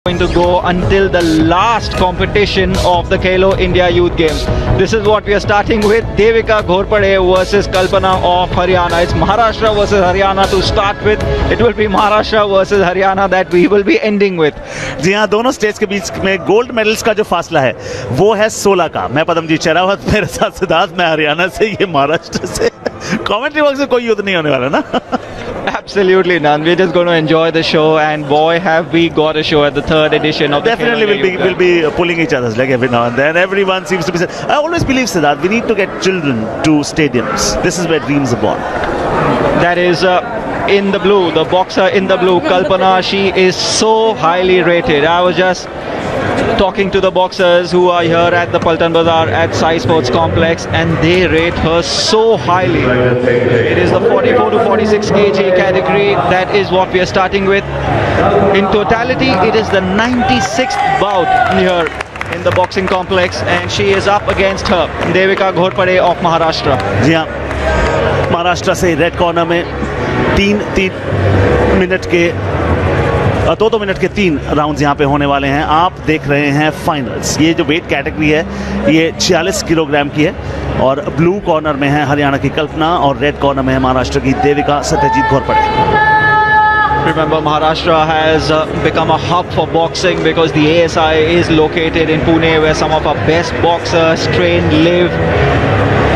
Going to go until the last competition of the Khelo India Youth Games. This is what we are starting with. Devika Ghorpade versus Kalpana of Haryana. It's Maharashtra versus Haryana to start with. It will be Maharashtra versus Haryana that we will be ending with. जी हाँ, दोनों states के बीच में gold medals का जो फासला है वो है 16 का। मैं पदमजीत शेरावत, मेरे साथ सिद्धार्थ, मैं हरियाणा से, ये महाराष्ट्र से। कमेंट्री बॉक्स में कोई युद्ध नहीं होने वाला ना। Absolutely none. We're just going to enjoy the show, and boy, have we got a show at the third edition of the Definitely we'll be pulling each other's leg every now and then. Everyone seems to be saying, I always believe, Siddharth, we need to get children to stadiums. This is where dreams are born. That is in the blue, the boxer in the blue, Kalpana. She is so highly rated. I was just talking to the boxers who are here at the Paltan Bazaar at Sai Sports Complex, and they rate her so highly. It is the 44 to 46 kg category. That is what we are starting with. In totality, it is the 96th bout here in the boxing complex, and she is up against her, Devika Ghorpade of Maharashtra. जी हाँ, महाराष्ट्र से red corner में 3 minute के 2 minute के 3 rounds यहाँ पे होने वाले हैं। आप देख रहे हैं फाइनल्स। ये जो वेट कैटेगरी है ये 46 किलोग्राम की है, और ब्लू कॉर्नर में है हरियाणा की कल्पना और रेड कॉर्नर में है महाराष्ट्र की Devika Satyajit Ghorpade. Remember, Maharashtra has become a hub for boxing because the ASI is located in Pune, where some of our best boxers train, live.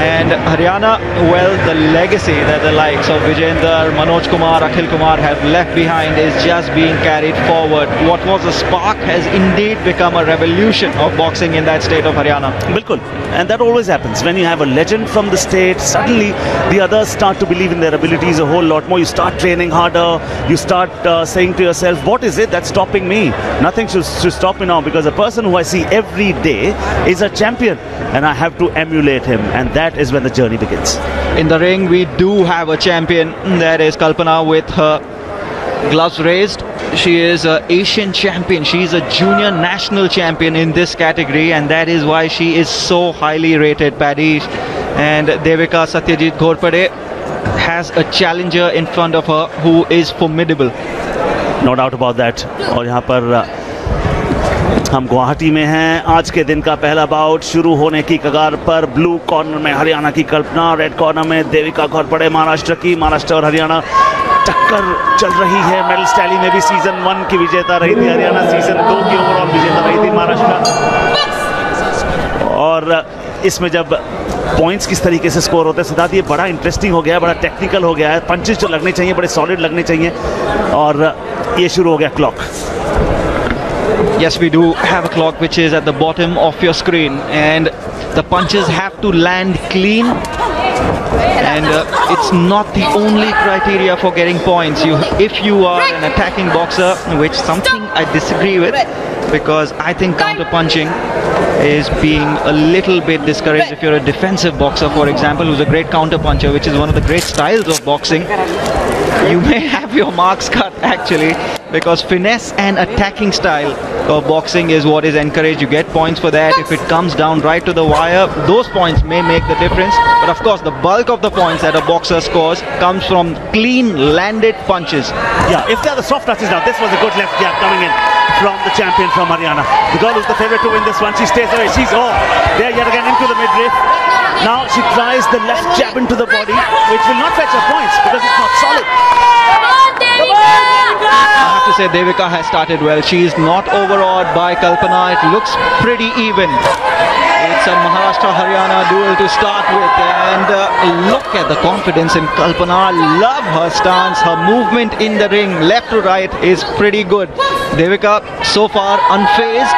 And Haryana, well, the legacy that the likes of Vijender, Manoj Kumar, Akhil Kumar have left behind is just being carried forward. What was a spark has indeed become a revolution of boxing in that state of Haryana. बिल्कुल, and that always happens when you have a legend from the state. Suddenly, the others start to believe in their abilities a whole lot more. You start training harder. You start saying to yourself, "What is it that's stopping me? Nothing should stop me now, because a person who I see every day is a champion, and I have to emulate him." And that is when the journey begins. In the ring, we do have a champion. That is Kalpana with her gloves raised. She is an Asian champion. She is a junior national champion in this category, and that is why she is so highly rated, Paddy. And Devika Satyajit Ghorpade has a challenger in front of her who is formidable. No doubt about that. और यहाँ पर हम गुवाहाटी में हैं। आज के दिन का पहला बाउट शुरू होने की कगार पर। ब्लू कॉर्नर में हरियाणा की कल्पना, रेड कॉर्नर में देविका घोरपड़े महाराष्ट्र की। महाराष्ट्र और हरियाणा टक्कर चल रही है। मेडल टैली में भी सीजन 1 की विजेता रही थी हरियाणा, सीजन 2 की ओवरऑल विजेता रही थी महाराष्ट्र। और इसमें जब पॉइंट्स किस तरीके से स्कोर होते हैं सिद्धार्थ, ये बड़ा इंटरेस्टिंग हो गया है, बड़ा टेक्निकल हो गया है। पंचेस जो लगने चाहिए बड़े सॉलिड लगने चाहिए, और ये शुरू हो गया clock. Yes, we do have a clock which is at the bottom of your screen, and the punches have to land clean, and it's not the only criteria for getting points. If you are an attacking boxer, which something I disagree with, because I think counter punching is being a little bit discouraged. If you're a defensive boxer, for example, who's a great counter puncher, which is one of the great styles of boxing, you may have your marks cut actually, because finesse and attacking style of boxing is what is encouraged. You get points for that. If it comes down right to the wire, those points may make the difference. But of course, the bulk of the points that a boxer scores comes from clean landed punches. Yeah, if they are the soft touches now, this was a good left jab coming in from the champion from Haryana. The girl who's the favorite to win this one, she stays away. She's there yet again into the midriff. Now she tries the left jab into the body, which will not fetch her points because it's not solid. I have to say Devika has started well. She is not overawed by Kalpana. It looks pretty even. It's a Maharashtra-Haryana duel to start with, and look at the confidence in Kalpana. Love her stance. Her movement in the ring, left to right, is pretty good. Devika so far unfazed,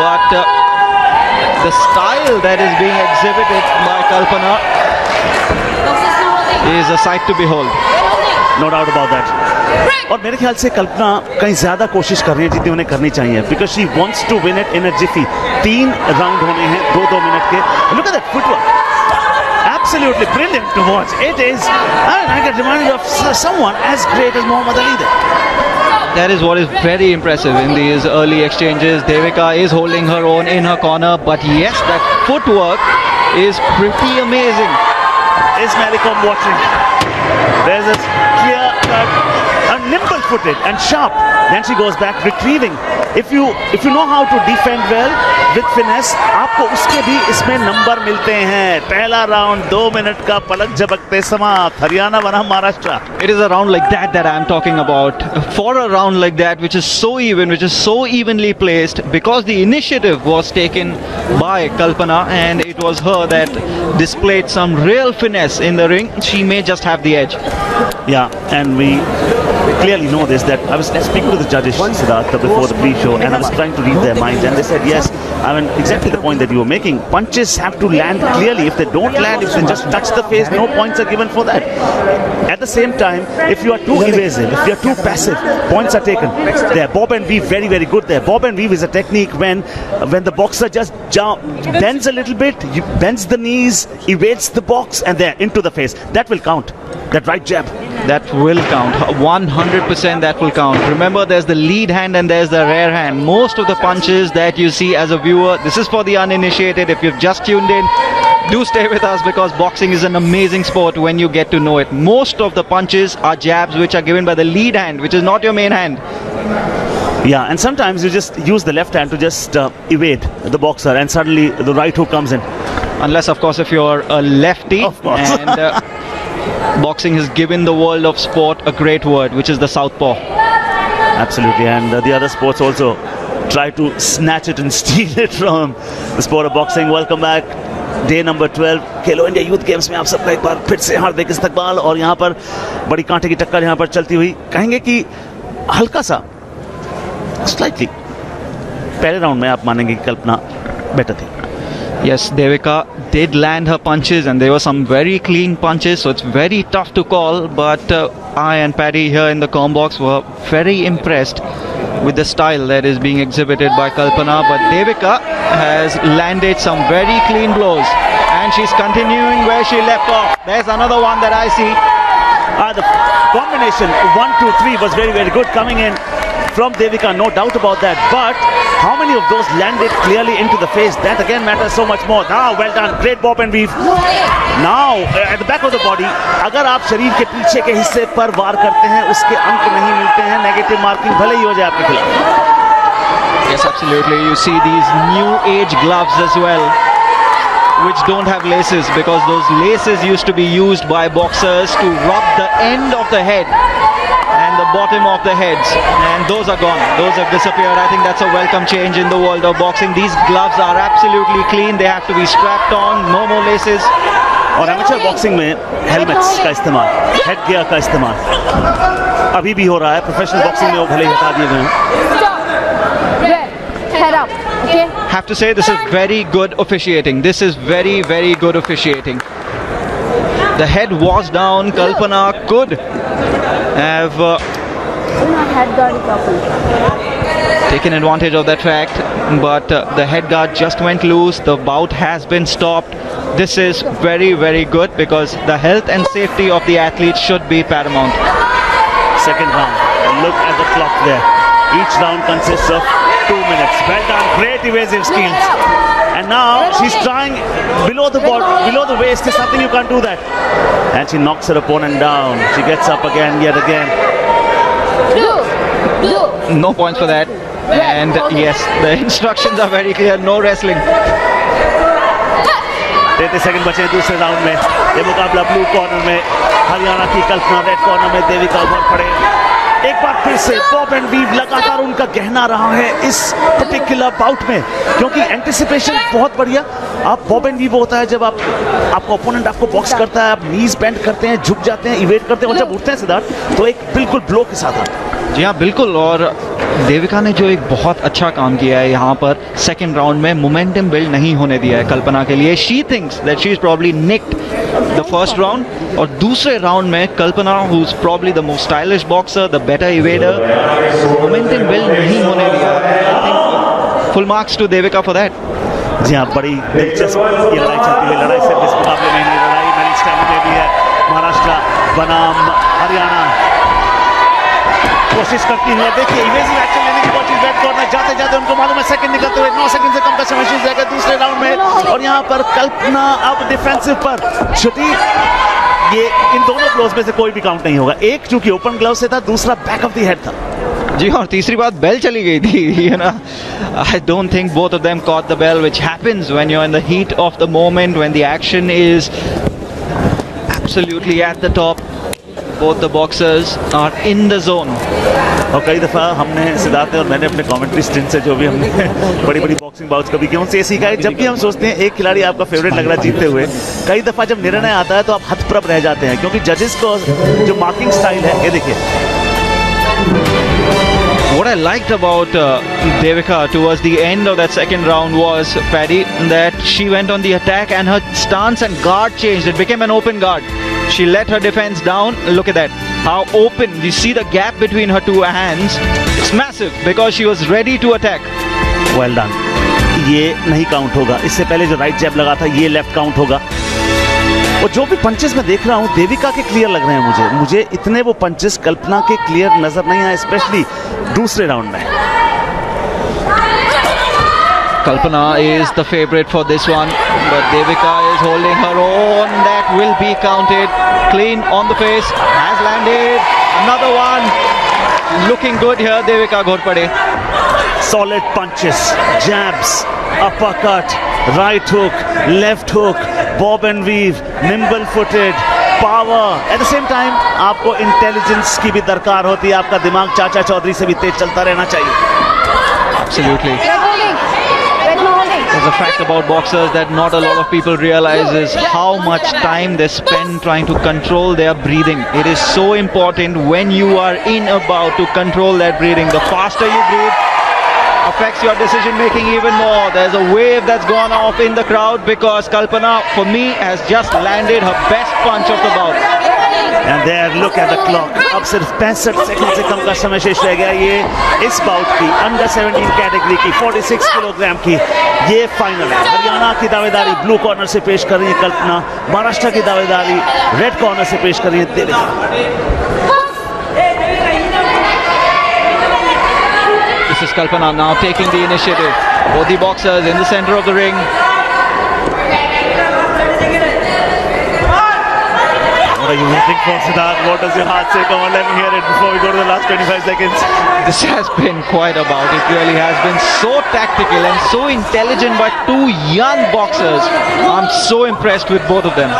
but the style that is being exhibited by Kalpana is a sight to behold. No doubt about that. और मेरे ख्याल से कल्पना कहीं ज्यादा कोशिश कर रही है जितनी उन्हें करनी चाहिए, because she wants to win it in a jiffy. 3 round होने हैं 2-2 मिनट के। Look at that footwork, absolutely brilliant to watch. It is, I get reminded of someone as great as Muhammad Ali there. That is what is very impressive in these early exchanges. Devika is holding her own in her corner, but yes, that footwork is pretty amazing. Is Mary Kom watching? There's a clear cut, nimble-footed and sharp. Then she goes back, retrieving if you know how to defend well with finesse, आपको उसके भी इसमें number मिलते हैं। पहला round 2 minute का पलक झपकते समाप्त, हरियाणा बनाम Maharashtra. It is a round like that I'm talking about. For a round like that, which is so even, which is so evenly placed, because the initiative was taken by Kalpana and it was her that displayed some real finesse in the ring, she may just have the edge. Yeah, and we clearly know this, that I was speaking to the judges, Siddharth, before the pre-show, and I was trying to read their minds, and they said, yes, I mean, exactly the point that you were making. Punches have to land clearly. If they don't land, if they just touch the face, no points are given for that. At the same time, if you are too evasive, if you are too passive, points are taken. There, bob and weave, very, very good there. Bob and weave is a technique when the boxer just bends a little bit, bends the knees, evades the box, and there, into the face. That will count. That right jab. That will count. 100% that will count. Remember, there's the lead hand and there's the rear hand. Most of the punches that you see as a viewer, this is for the uninitiated. If you've just tuned in, do stay with us, because boxing is an amazing sport when you get to know it. Most of the punches are jabs which are given by the lead hand, which is not your main hand. Yeah, and sometimes you just use the left hand to just evade the boxer, and suddenly the right hook comes in. Unless, of course, if you're a lefty. Of course. And boxing has given the world of sport a great word, which is the southpaw. Absolutely, and the other sports also try to snatch it and steal it from the sport of boxing. Welcome back. Day number 12 Khelo India youth games में आप सबका एक बार फिर से हार्दिक इस्तकबाल। और यहाँ पर बड़ी कांटे की टक्कर यहाँ पर चलती हुई, कहेंगे कि हल्का सा स्लाइटली पहले राउंड में आप मानेंगे कि कल्पना बेटर थी। Yes, Devika did land her punches and there were some very clean punches, so it's very tough to call, but I and Paddy here in the comm box were very impressed with the style that is being exhibited by Kalpana. But Devika has landed some very clean blows and she's continuing where she left off. There's another one that I see. The combination 1, 2, 3 was very, very good coming in from Devika, no doubt about that. But how many of those landed clearly into the face? That again matters so much more. Now, well done, great bob and weave. Now, at the back of the body, अगर आप शरीर के पीछे के हिस्से पर वार करते हैं, उसके अंक नहीं मिलते हैं, नेगेटिव मार्किंग भले ही हो जाए आपके खिलाफ। Yes, absolutely. You see these new age gloves as well, which don't have laces, because those laces used to be used by boxers to rub the end of the head and the bottom of the heads, and those are gone. Those have disappeared. I think that's a welcome change in the world of boxing. These gloves are absolutely clean. They have to be strapped on, no more laces. और amateur boxing में helmets का इस्तेमाल, head gear का इस्तेमाल अभी भी हो रहा है। प्रोफेशनल बॉक्सिंग में वो भले ही हटा दिए गए हैं। Head up, okay? Have to say, this is very good officiating. This is very, very good officiating. The head was down. Kalpana could have taken advantage of that fact, but the head guard just went loose. The bout has been stopped. This is very, very good, because the health and safety of the athletes should be paramount. Second round. Look at the clock there. Each round consists of 2 minutes. Well done. Great evasive skills. And now she's trying below the body, below the waist. Is something you can't do that. And she knocks her opponent down. She gets up again, yet again. No points for that. And yes, the instructions are very clear. No wrestling. 33 second बचे दूसरे round में। ये मुकाबला blue corner में हरियाणा की कल्पना, red corner में देविका उमर पड़े। एक बार फिर से बॉब एंड वीव लगातार उनका गहना रहा है इस पर्टिकुलर बाउट में, क्योंकि एंटिसिपेशन बहुत बढ़िया। आप बॉब एंड वीव होता है जब आपका ओपोनेंट आपको बॉक्स करता है, आप नीज बेंड करते हैं, झुक जाते हैं, इवेट करते हैं, और जब उठते हैं सिद्धार्थ तो एक बिल्कुल ब्लो के साथ आते हैं। जी हाँ, बिल्कुल। और देविका ने जो एक बहुत अच्छा काम किया है यहाँ पर सेकंड राउंड में, मोमेंटम बिल्ड नहीं होने दिया है कल्पना के लिए। She thinks that she is probably nicked the first round, और दूसरे राउंड में Kalpana, who is probably the most stylish boxer, the better evader, momentum build नहीं होने दिया। I think full marks to Devika for that. जी हाँ, बड़ी दिलचस्प ये लड़ाई चलती हुई, लड़ाई सिर्फ इस मुकाबले में नहीं, लड़ाई मैरिज स्टैंड में भी है। महाराष्ट्र बनाम हरियाणा कोशिश करती है। देखिए इवेजिव एक्शन लेने की कोशिश, रेड कॉर्नर जाते जाते उनको मालूम है सेकंड निकलते हुए 9 सेकंड से कम का समय शेष रहेगा दूसरे राउंड में। और यहाँ पर कल्पना अब डिफेंसिव पर छुटी। ये इन दोनों ग्लोव्स में से कोई भी काउंट नहीं होगा। एक चूंकि ओपन ग्लव से था, दूसरा बैक ऑफ द हेड था। जी और तीसरी बात बेल चली गई थी, you know. I don't think both of them caught the bell, which happens when you're in the heat of the moment, when the action is absolutely at the top. Both the boxers are in the zone. और कई दफ़ा हमने सिद्धार्थ और मैंने अपने commentary stint से जो भी हमने बड़ी बड़ी बॉक्सिंग बाउट्स कभी की उनसे ये सीखा है, जब भी हम सोचते हैं एक खिलाड़ी आपका फेवरेट लग रहा है जीतते हुए, कई दफ़ा जब निर्णय आता है तो आप हतप्रभ रह जाते हैं, क्योंकि जजेस को जो मार्किंग स्टाइल है, ये देखिए। What I liked about Devika towards the end of that second round was, Paddy, that she went on the attack and her stance and guard changed. It became an open guard. She let her defense down. Look at that. How open. You see the gap between her two hands. It's massive because she was ready to attack. Well done. ये नहीं count होगा। इससे पहले जो right जैब लगा था ये left count होगा। और जो भी पंचेस मैं देख रहा हूँ देविका के क्लियर लग रहे हैं मुझे इतने वो पंचेस कल्पना के क्लियर नजर नहीं आए, स्पेशली दूसरे राउंड में। Kalpana is the favorite for this one, but Devika is holding her own. That will be counted. Clean on the face, has landed. Another one. Looking good here, Devika Ghorpade. Solid punches, jabs, uppercut, right hook, left hook, bob and weave, nimble footed, power. At the same time, आपको intelligence की भी दरकार होती है, आपका दिमाग चाचा चौधरी से भी तेज चलता रहना चाहिए। Absolutely. There's a fact about boxers that not a lot of people realize is how much time they spend trying to control their breathing. It is so important when you are in a bout to control that breathing. The faster you breathe affects your decision making even more. There's a wave that's gone off in the crowd because Kalpana, for me, has just landed her best punch of the bout. And there, look at the clock. अब सिर्फ 65 second से कम का समय शेष रह गया। ये इस बाउट की अंडर 17 कैटेगरी की 46 किलोग्राम की ये फाइनल है। हरियाणा की दावेदारी ब्लू कॉर्नर से पेश कर रही है कल्पना, महाराष्ट्र की दावेदारी रेड कॉर्नर से पेश कर रही है Devika. This is Kalpana now taking the initiative. Both the boxers in the center of the ring. What are you waiting for, Siddharth? What does your heart say? Come on, let me hear it before we go to the last 25 seconds. This has been quite a bout. It really has been so tactical and so intelligent by two young boxers. I'm so impressed with both of them.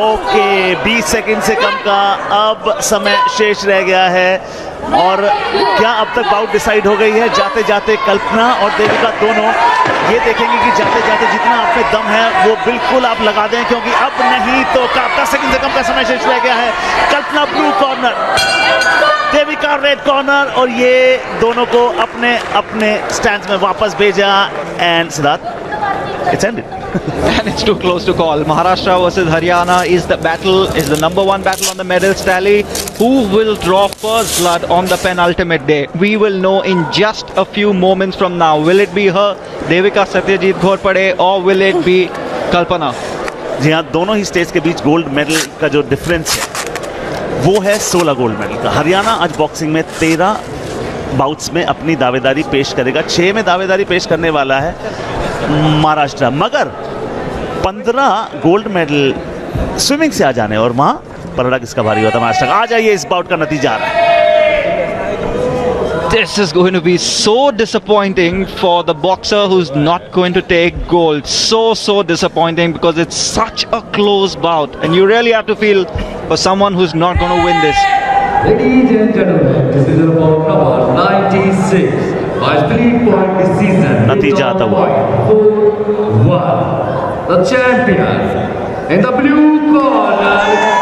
Okay, 20 second से कम का अब समय शेष रह गया है और क्या अब तक बाउट डिसाइड हो गई है? जाते जाते कल्पना और देविका दोनों ये देखेंगे कि जाते जाते जितना आप में दम है वो बिल्कुल आप लगा दें, क्योंकि अब नहीं तो 10 सेकंड से कम का समय शेष रह गया है। Kalpana blue corner, Devika red corner, और ये दोनों को अपने अपने स्टैंड्स में वापस भेजा। And Siddharth, it's ended. And it's too close to call. Maharashtra versus Haryana is the battle, is the number one battle on the medals tally. Who will draw first blood on the penultimate day? We will know in just a few moments from now. Will it be her, Devika Satyajit Ghorpade, or will it be Kalpana? जी हाँ, दोनों ही states के बीच gold medal का जो difference है वो है 16 gold medal का। हरियाणा आज बॉक्सिंग में 13 बाउट्स में अपनी दावेदारी पेश करेगा, 6 में दावेदारी पेश करने वाला है महाराष्ट्र, मगर 15 गोल्ड मेडल स्विमिंग से आ जाने और वहां पलड़ा किसका भारी होता है? महाराष्ट्र का। आ जाइए, इस बाउट का नतीजा आ रहा है। This is going to be so disappointing for the boxer who's not going to take gold. So disappointing because it's such a close bout and you really have to feel for someone who's not going to win this. Ladies and gentlemen, this is about number 96 by split point decision. नतीजा आता हुआ 4-1. The champion in the blue corner,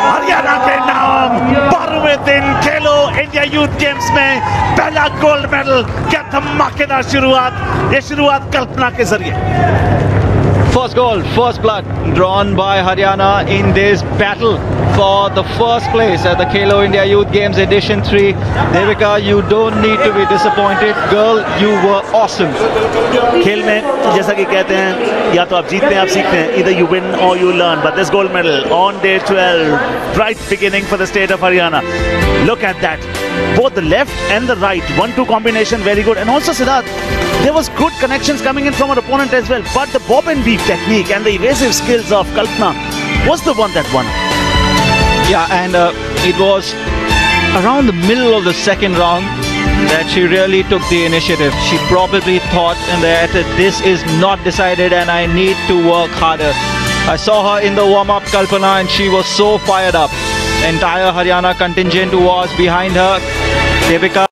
Haryana के नाम 12वें दिन खेलो India youth games में पहला gold medal. क्या धमाकेदार शुरुआत, ये शुरुआत कल्पना के जरिए। First gold, first blood drawn by Haryana in this battle for the first place at the Khelo India Youth Games Edition 3. Devika, you don't need to be disappointed. Girl, you were awesome. खेल में जैसा कि कहते हैं या तो आप जीतते हैं आप सीखते हैं, either you win or you learn, but this gold medal on day 12, bright beginning for the state of Haryana. Look at that, both the left and the right 1-2 combination, very good. And also Siddharth, there was good connections coming in from our opponent as well, but the bob and weave technique and the evasive skills of Kalpana was the one that won. Yeah, and it was around the middle of the second round that she really took the initiative. She probably thought that this is not decided and I need to work harder. I saw her in the warm-up, Kalpana, and she was so fired up. The entire Haryana contingent was behind her. Devika